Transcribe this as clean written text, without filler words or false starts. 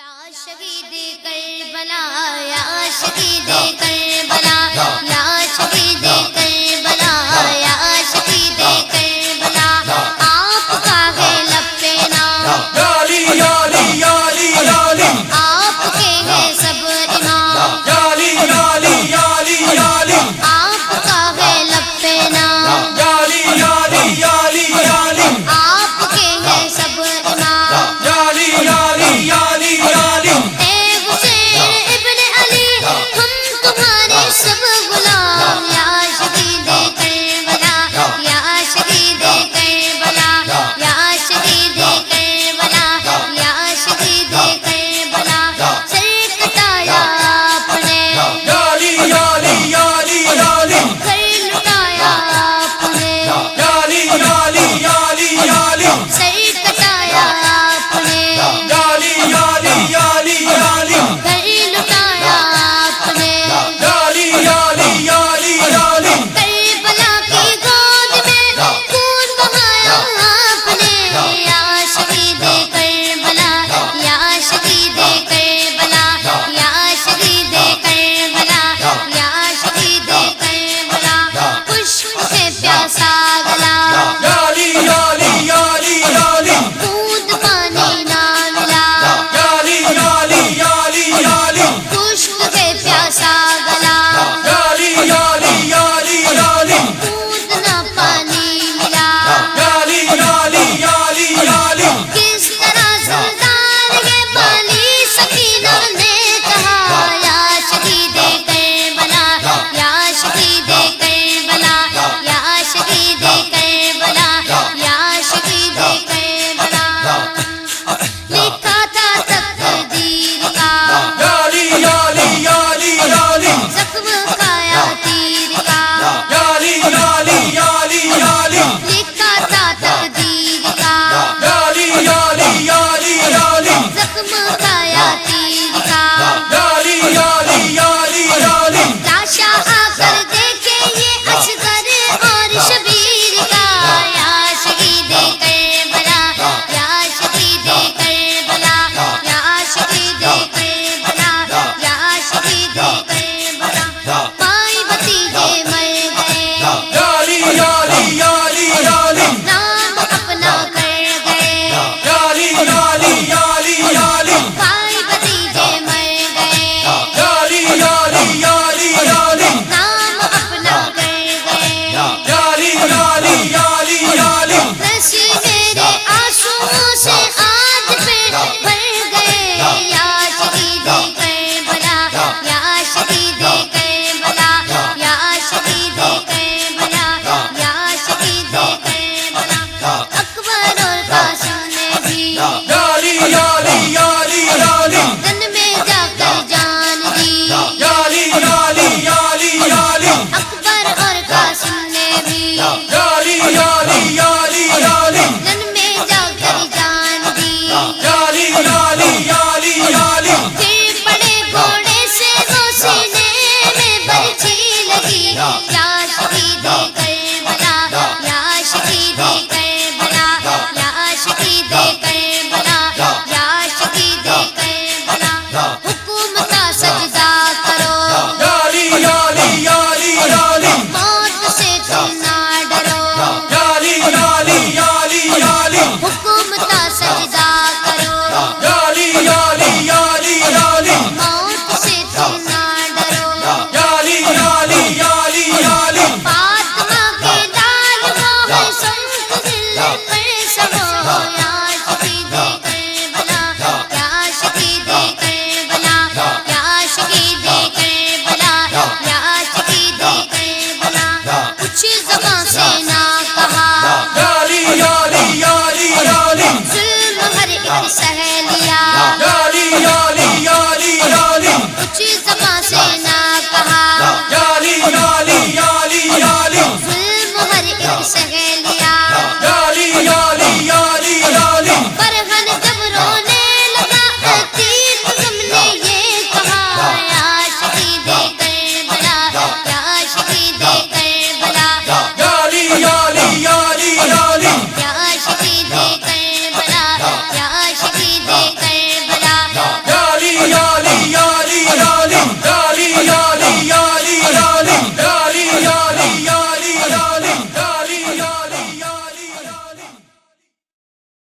یا شہید کربلا یا شہید کربلا یا شہید کربلا یا شہید کربلا آپ کا ہے لب پہ نام یالی یالی یالی یالی آپ کے ہیں سب امام یالی یالی یالی یالی آپ کا ہے لب پہ نام یالی یالی یالی یالی آپ کے ہیں سب امام یالی یالی یالی یالی اے حسین ابن علی ہم تمہارے سب غلام یا شہید کربلا یا شہید کربلا یا شہید کربلا یا شہید کربلا سر کٹایا آپ نے یالی یالی یالی یالی گھر لٹایا آپ نے یالی یالی یالی یالی سر کٹایا آپ نے یالی یالی یالی یالی گھر لٹایا آپ نے یالی یالی یالی یالی کربلا کی گود میں خون بہایا آپ نے یا شہید کربلا یا شہید کربلا یا شہید کربلا یا شہید کربلا خشک سے پیاسا گلا یالی یالی یالی یالی دودھ پانی نہ ملا یالی یالی یالی یالی خشک سے پیاسا گلا یالی یالی یالی یالی دودھ نہ پانی ملا یالی یالی یالی یالی کس طرح سردار یہ پالی سکینہ نے کہا یا شہید کربلا یا شہید کربلا یا شہید کربلا یا شہید کربلا لکھا تھا تقدیر کا یالی یالی یالی یالی زخم کھایا تیر کا یالی یالی یالی یالی لکھا تھا تقدیر کا یالی یالی یالی یالی زخم کھایا تیر